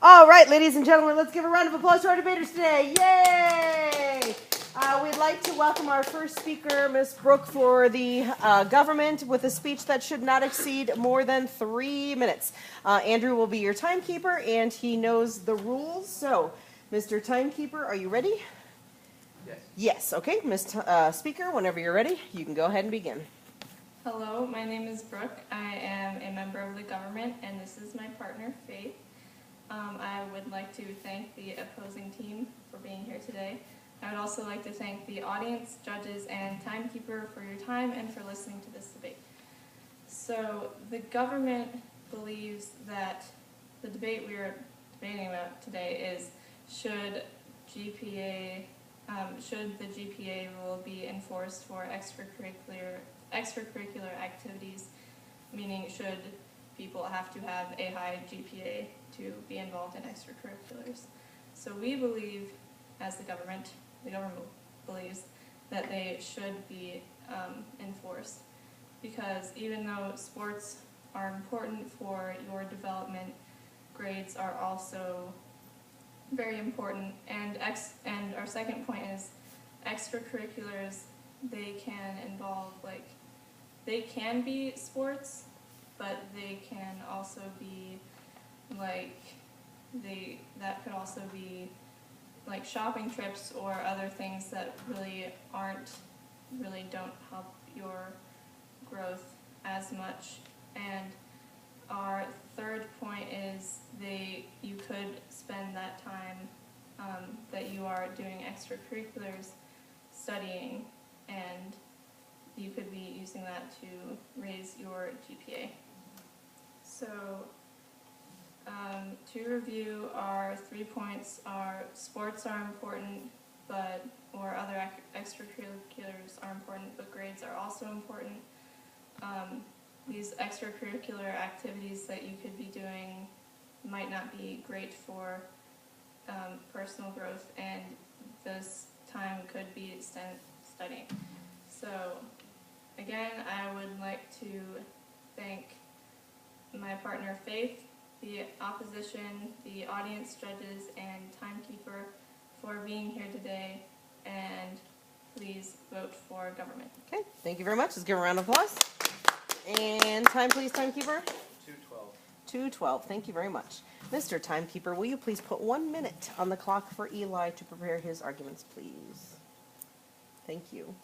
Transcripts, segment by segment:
All right, ladies and gentlemen, let's give a round of applause to our debaters today. Yay! We'd like to welcome our first speaker, Ms. Brooke, for the government with a speech that should not exceed more than 3 minutes. Andrew will be your timekeeper, and he knows the rules. So, Mr. Timekeeper, are you ready? Yes. Yes, okay. Ms. Speaker, whenever you're ready, you can go ahead and begin. Hello, my name is Brooke. I am a member of the government, and this is my partner, Faith. I would like to thank the opposing team for being here today. I would also like to thank the audience, judges, and timekeeper for your time and for listening to this debate. So, the government believes that the debate we are debating about today is should the GPA rule be enforced for extracurricular activities, meaning should people have to have a high GPA to be involved in extracurriculars. So we believe, as the government believes that they should be enforced, because even though sports are important for your development, grades are also very important. And our second point is extracurriculars, they can involve, they can be sports, but they can also be that could also be like shopping trips or other things that really don't help your growth as much. And our third point is you could spend that time that you are doing extracurriculars studying, and you could be using that to raise your GPA. So, to review, our 3 points are sports are important, or other extracurriculars are important, but grades are also important. These extracurricular activities that you could be doing might not be great for personal growth, and this time could be spent studying. So, again, I would like to thank my partner Faith, the opposition, the audience, judges, and timekeeper for being here today, and please vote for government. Okay, thank you very much. Let's give a round of applause. And time, please, timekeeper. 2:12. 2:12. Thank you very much. Mr. Timekeeper, will you please put 1 minute on the clock for Eli to prepare his arguments, please? Thank you.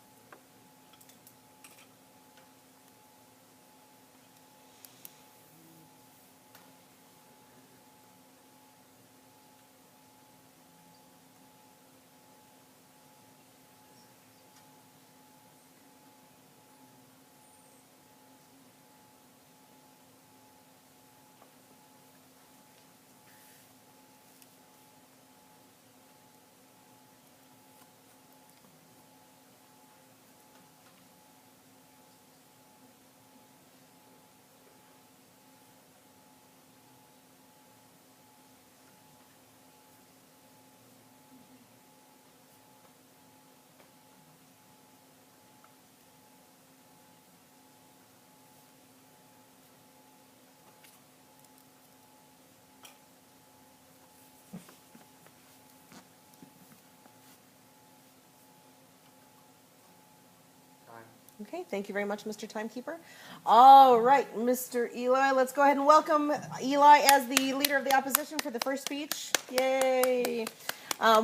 Okay, thank you very much, Mr. Timekeeper. All right, Mr. Eli, let's go ahead and welcome Eli as the leader of the opposition for the first speech. Yay!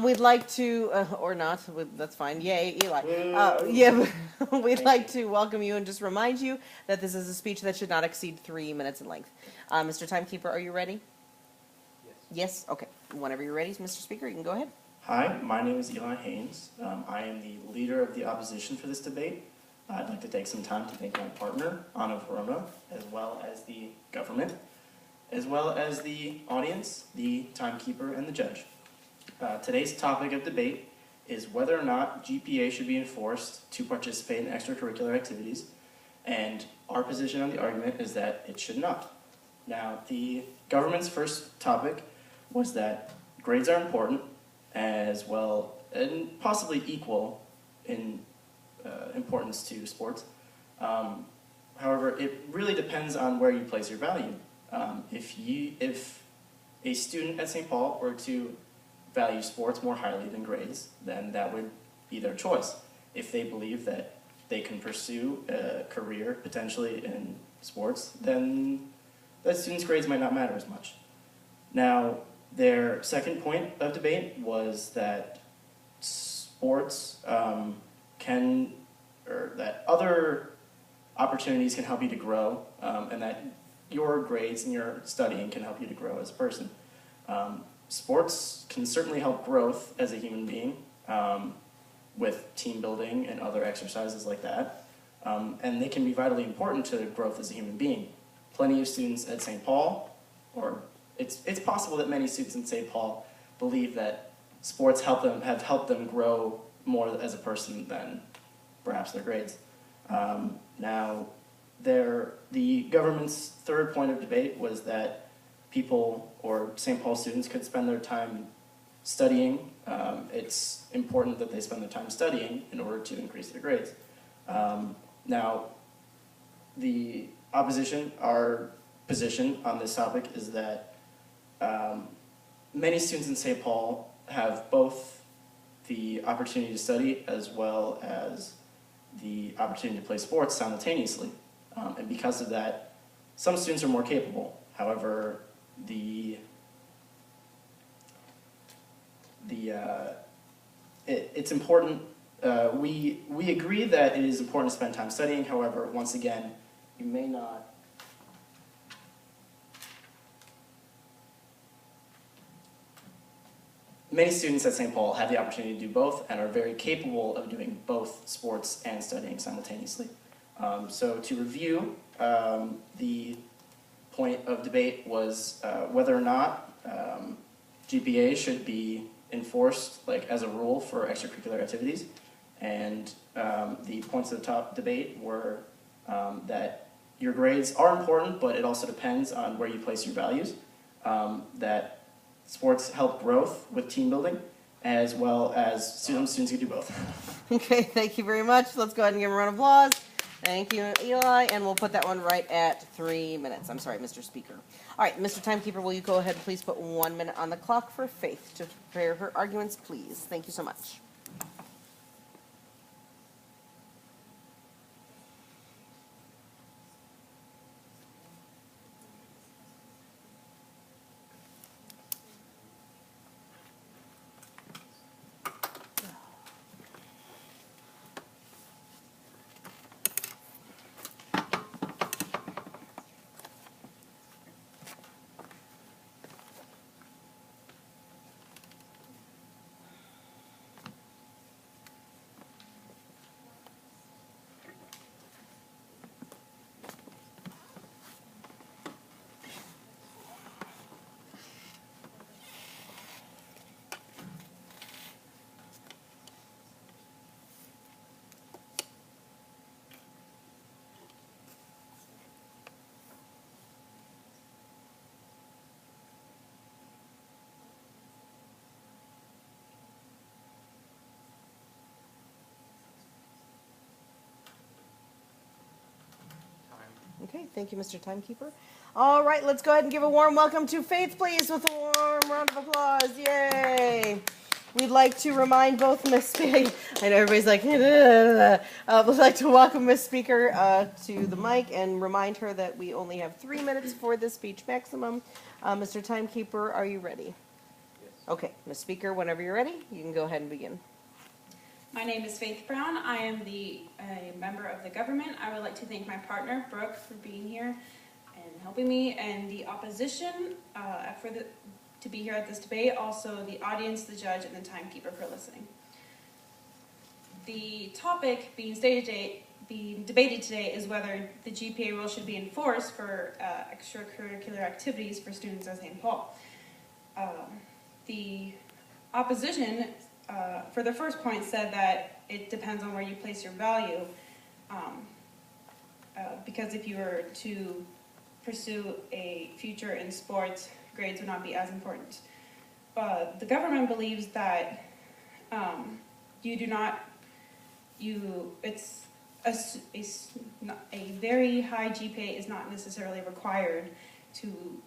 We'd like to, or not, that's fine. Yay, Eli. We'd like to welcome you and just remind you that this is a speech that should not exceed 3 minutes in length. Mr. Timekeeper, are you ready? Yes. Yes? Okay. Whenever you're ready, Mr. Speaker, you can go ahead. Hi, my name is Eli Haynes. I am the leader of the opposition for this debate. I'd like to take some time to thank my partner, Anna Verona, as well as the government, as well as the audience, the timekeeper, and the judge. Today's topic of debate is whether or not GPA should be enforced to participate in extracurricular activities, and our position on the argument is that it should not. Now, the government's first topic was that grades are important, as well, and possibly equal in importance to sports. However, it really depends on where you place your value. If a student at St. Paul were to value sports more highly than grades, then that would be their choice. If they believe that they can pursue a career potentially in sports, then that student's grades might not matter as much. Now, their second point of debate was that sports that other opportunities can help you to grow, and that your grades and your studying can help you to grow as a person. Sports can certainly help growth as a human being with team building and other exercises like that, and they can be vitally important to growth as a human being. Plenty of students at St. Paul, or it's possible that many students in St. Paul believe that sports have helped them grow more as a person than perhaps their grades. Now, the government's third point of debate was that people or St. Paul students could spend their time studying. It's important that they spend their time studying in order to increase their grades. Now, the opposition, our position on this topic is that many students in St. Paul have both the opportunity to study as well as the opportunity to play sports simultaneously. And because of that, some students are more capable. However, it's important. We agree that it is important to spend time studying. However, once again, you may not. Many students at St. Paul have the opportunity to do both and are very capable of doing both sports and studying simultaneously. So to review, the point of debate was whether or not GPA should be enforced as a rule for extracurricular activities. And the points of the top debate were that your grades are important, but it also depends on where you place your values. That sports help growth with team building, as well as students can do both. Okay, thank you very much. Let's go ahead and give a round of applause. Thank you, Eli, and we'll put that one right at 3 minutes. I'm sorry, Mr. Speaker. All right, Mr. Timekeeper, will you go ahead and please put 1 minute on the clock for Faith to prepare her arguments, please? Thank you so much. Okay, thank you, Mr. Timekeeper. All right, let's go ahead and give a warm welcome to Faith, please, with a warm round of applause. Yay! We'd like to remind both Miss Speaker, I know everybody's like, we'd like to welcome Miss Speaker to the mic and remind her that we only have 3 minutes for this speech maximum. Mr. Timekeeper, are you ready? Yes. Okay, Miss Speaker, whenever you're ready, you can go ahead and begin. My name is Faith Brown. I am a member of the government. I would like to thank my partner, Brooke, for being here and helping me, and the opposition to be here at this debate, also the audience, the judge, and the timekeeper for listening. The topic being debated today is whether the GPA rule should be enforced for extracurricular activities for students at St. Paul. The opposition for the first point said that it depends on where you place your value, because if you were to pursue a future in sports, grades would not be as important. But the government believes that a very high GPA is not necessarily required to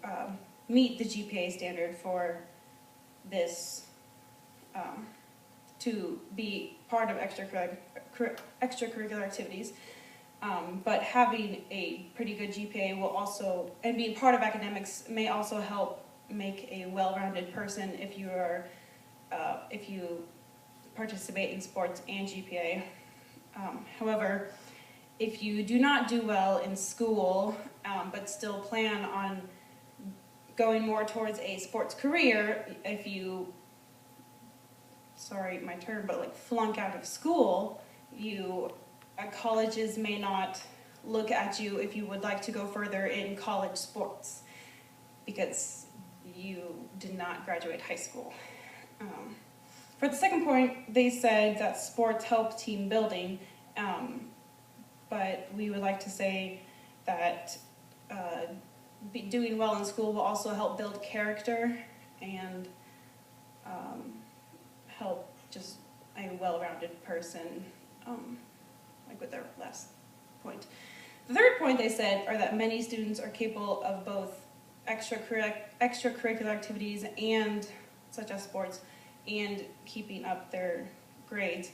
meet the GPA standard for this, to be part of extracurricular activities. But having a pretty good GPA will also, and being part of academics may also help make a well-rounded person if you are, if you participate in sports and GPA. However, if you do not do well in school, but still plan on going more towards a sports career, if you, sorry my term, but like flunk out of school, colleges may not look at you if you would like to go further in college sports because you did not graduate high school. For the second point, they said that sports help team building, but we would like to say that doing well in school will also help build character and help just a well-rounded person, like with their last point. The third point they said are that many students are capable of both extracurricular activities and such as sports and keeping up their grades.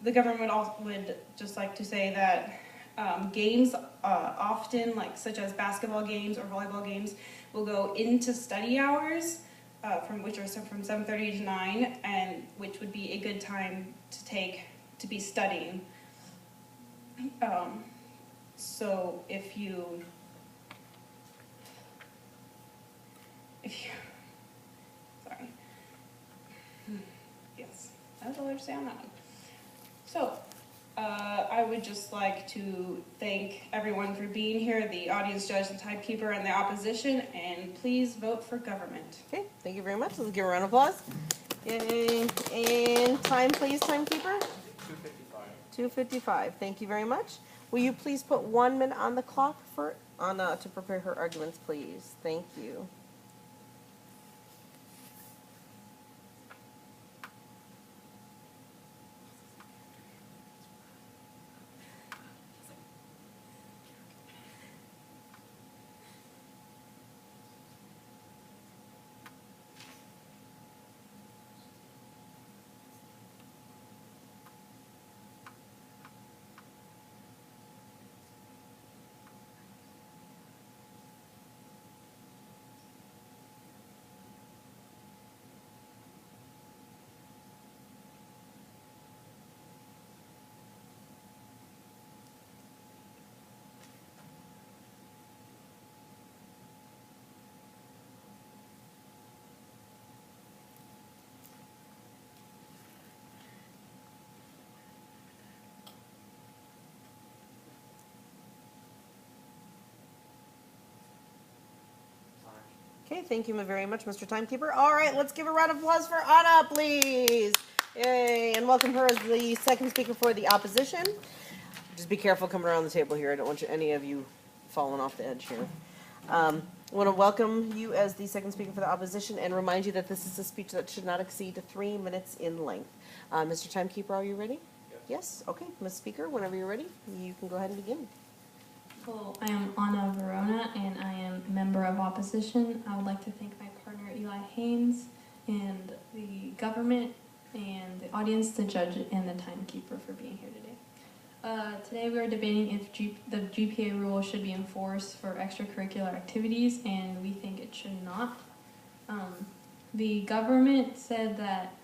The government would just like to say that games often, like such as basketball games or volleyball games, will go into study hours, from 7:30 to 9, and which would be a good time to be studying. So if you sorry, yes, that's all I have to say on that one. So, I would just like to thank everyone for being here, the audience judge, the timekeeper, and the opposition, and please vote for government. Okay, thank you very much. Let's give a round of applause. Yay. And time, please, timekeeper. 2:55. Thank you very much. Will you please put 1 minute on the clock to prepare her arguments, please? Thank you. Okay, thank you very much, Mr. Timekeeper. All right, let's give a round of applause for Anna, please. Yay, and welcome her as the second speaker for the opposition. Just be careful coming around the table here. I don't want any of you falling off the edge here. I want to welcome you as the second speaker for the opposition and remind you that this is a speech that should not exceed 3 minutes in length. Mr. Timekeeper, are you ready? Yes? Okay, Ms. Speaker, whenever you're ready, you can go ahead and begin. Hello, I am Anna Verona, and I am a member of opposition. I would like to thank my partner Eli Haynes and the government and the audience, the judge, and the timekeeper for being here today. Today we are debating if the GPA rule should be enforced for extracurricular activities, and we think it should not. The government said that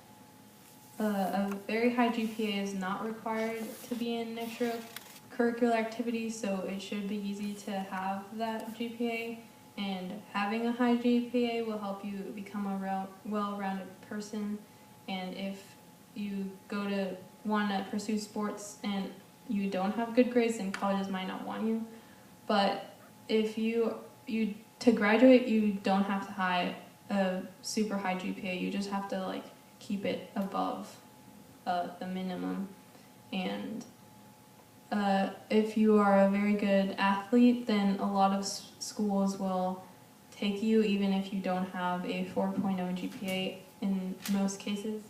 a very high GPA is not required to be in extracurricular activities, so it should be easy to have that GPA, and having a high GPA will help you become a well-rounded person. And if you want to pursue sports and you don't have good grades, then colleges might not want you. But if to graduate, you don't have to have a super high GPA. You just have to keep it above the minimum. And if you are a very good athlete, then a lot of schools will take you even if you don't have a 4.0 GPA in most cases.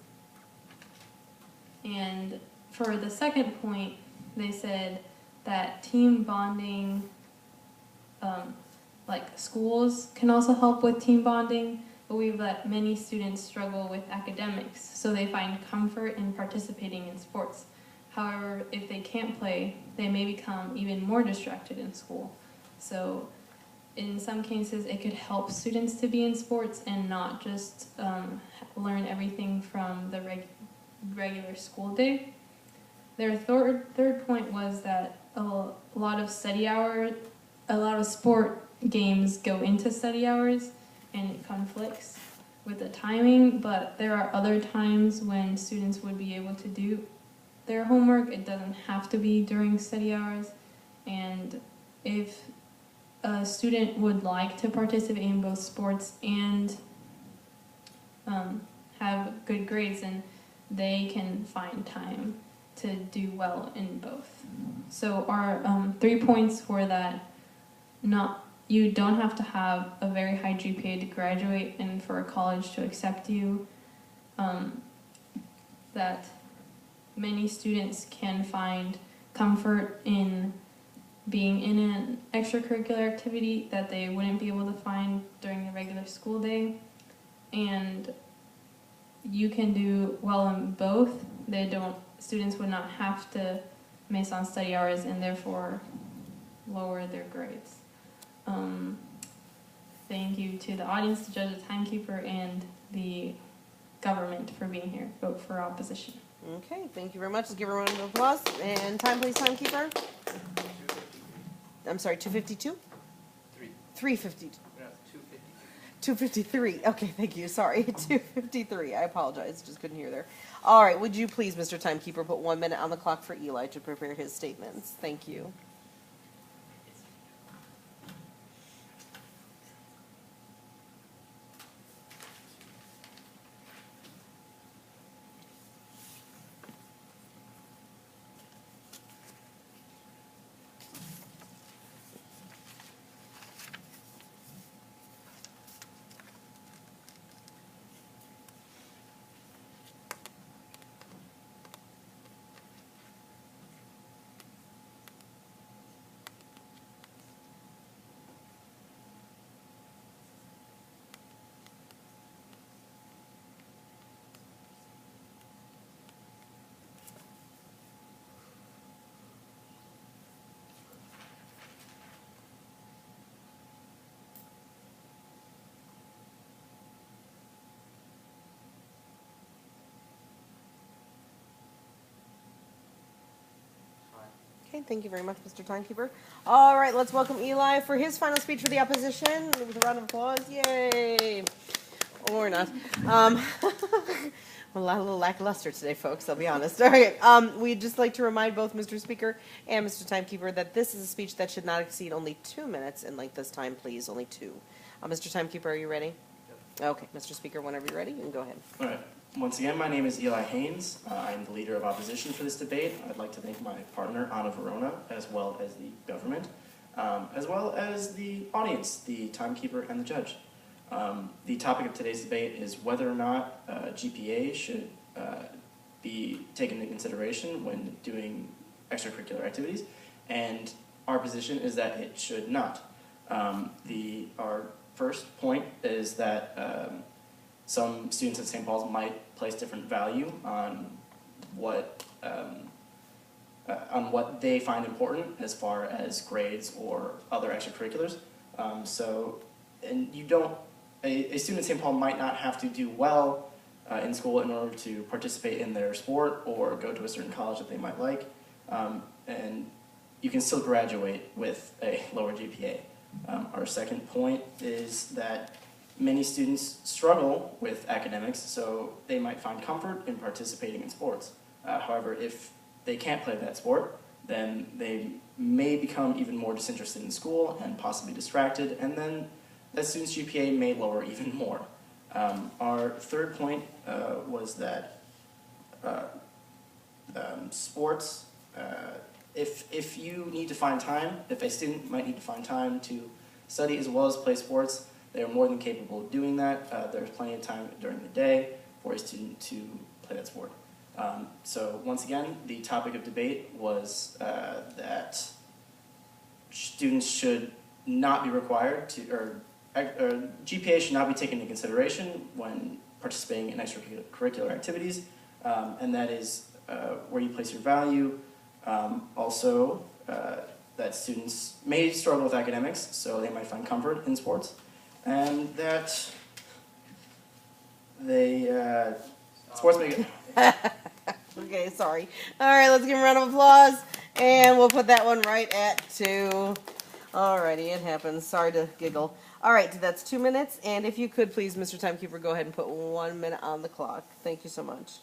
And for the second point, they said that team bonding like schools can also help with team bonding, but we've let many students struggle with academics, so they find comfort in participating in sports. However, if they can't play, they may become even more distracted in school. So in some cases, it could help students to be in sports and not just learn everything from the regular school day. Their third point was that a lot of sport games go into study hours, and it conflicts with the timing, but there are other times when students would be able to do their homework. It doesn't have to be during study hours, and if a student would like to participate in both sports and have good grades, then they can find time to do well in both. So our 3 points were that you don't have to have a very high GPA to graduate and for a college to accept you. That many students can find comfort in being in an extracurricular activity that they wouldn't be able to find during the regular school day. And you can do well in both. Students would not have to miss on study hours and therefore lower their grades. Thank you to the audience, the judge, the timekeeper, and the government for being here. Vote for opposition. Okay, thank you very much. Let's give everyone an applause. And time, please, timekeeper. 252. I'm sorry, 252? 3. 352. No, 252. 253. Okay, thank you. Sorry, 253. I apologize. Just couldn't hear there. All right, would you please, Mr. Timekeeper, put 1 minute on the clock for Eli to prepare his statements? Thank you. Okay, thank you very much, Mr. Timekeeper. All right, let's welcome Eli for his final speech for the opposition with a round of applause. Yay! Or not. A little lackluster today, folks, I'll be honest. All right, we'd just like to remind both Mr. Speaker and Mr. Timekeeper that this is a speech that should not exceed only 2 minutes in length this time, please, only 2. Mr. Timekeeper, are you ready? Yep. Okay, Mr. Speaker, whenever you're ready, you can go ahead. All right. Once again, my name is Eli Haynes. I'm the leader of opposition for this debate. I'd like to thank my partner, Anna Verona, as well as the government, as well as the audience, the timekeeper, and the judge. The topic of today's debate is whether or not GPA should be taken into consideration when doing extracurricular activities, and our position is that it should not. Our first point is that some students at St. Paul's might place different value on what they find important as far as grades or other extracurriculars. A student at St. Paul might not have to do well in school in order to participate in their sport or go to a certain college that they might like, and you can still graduate with a lower GPA. Our second point is that many students struggle with academics, so they might find comfort in participating in sports. However, if they can't play that sport, then they may become even more disinterested in school and possibly distracted, and then that student's GPA may lower even more. Our third point was that sports, if you need to find time, if a student might need to find time to study as well as play sports, they are more than capable of doing that. There's plenty of time during the day for a student to play that sport. So once again, the topic of debate was that students should not be required to, or GPA should not be taken into consideration when participating in extracurricular activities, and that is where you place your value. Also, that students may struggle with academics, so they might find comfort in sports, and that they sports make it. Okay, sorry. All right, let's give him a round of applause, and we'll put that one right at 2. Alrighty, it happens. Sorry to giggle. All right, that's 2 minutes, and if you could please, Mr. Timekeeper, go ahead and put 1 minute on the clock. Thank you so much.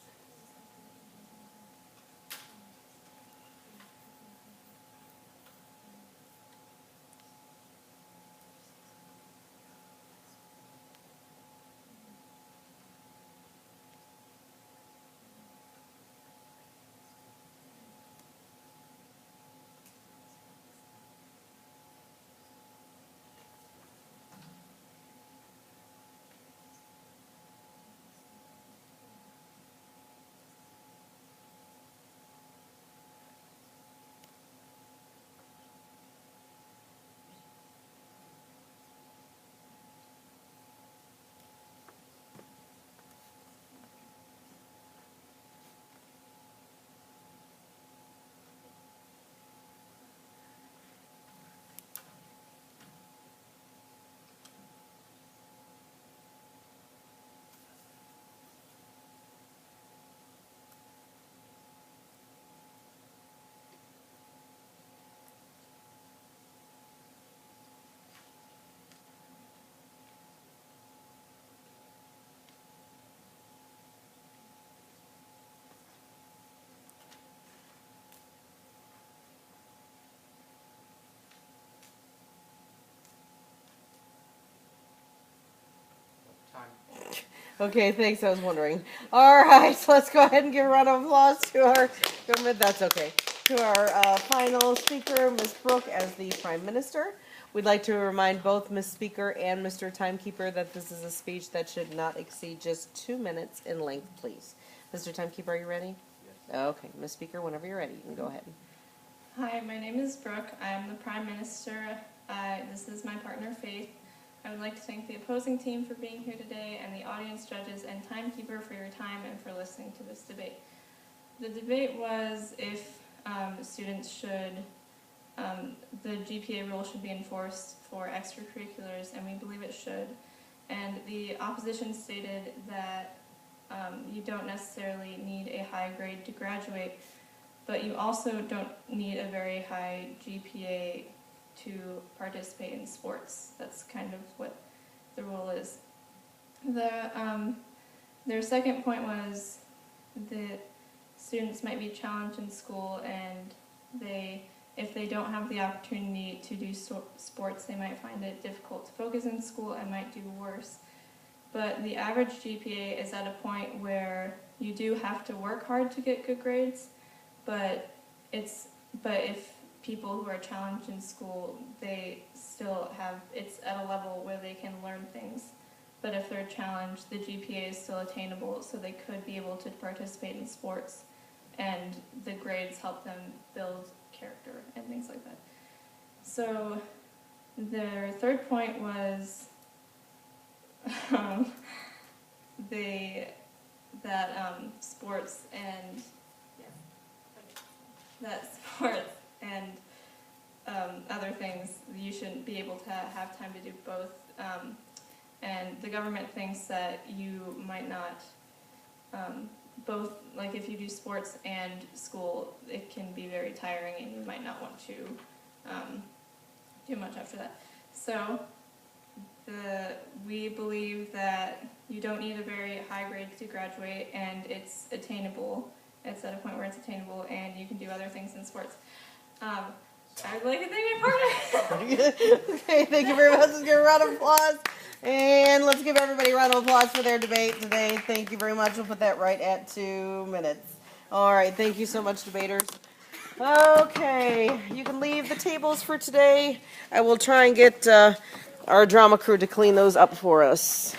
Time. Okay, thanks. I was wondering. All right, so let's go ahead and give a round of applause to our government. That's okay. To our final speaker, Ms. Brooke, as the Prime Minister. We'd like to remind both Ms. Speaker and Mr. Timekeeper that this is a speech that should not exceed just 2 minutes in length, please. Mr. Timekeeper, are you ready? Yes. Okay, Ms. Speaker, whenever you're ready, you can go ahead. Hi, my name is Brooke. I am the Prime Minister. This is my partner, Faith. I would like to thank the opposing team for being here today and the audience, judges, and timekeeper for your time and for listening to this debate. The debate was if students should, the GPA rule should be enforced for extracurriculars, and we believe it should. And the opposition stated that you don't necessarily need a high grade to graduate, but you also don't need a very high GPA to participate in sports. That's kind of what the rule is. Their second point was that students might be challenged in school, and if they don't have the opportunity to do sports, they might find it difficult to focus in school and might do worse. But the average GPA is at a point where you do have to work hard to get good grades, but if people who are challenged in school, they still have, it's at a level where they can learn things. But if they're challenged, the GPA is still attainable, so they could be able to participate in sports, and the grades help them build character and things like that. So their third point was sports and other things, you shouldn't be able to have time to do both. And the government thinks that you might not, both, like if you do sports and school, it can be very tiring and you might not want to do much after that. So we believe that you don't need a very high grade to graduate, and it's attainable. It's at a point where it's attainable, and you can do other things in sports. I'd like to thank my partner. Okay, thank you very much. Let's give a round of applause. And let's give everybody a round of applause for their debate today. Thank you very much. We'll put that right at 2 minutes. All right, thank you so much, debaters. Okay, you can leave the tables for today. I will try and get our drama crew to clean those up for us.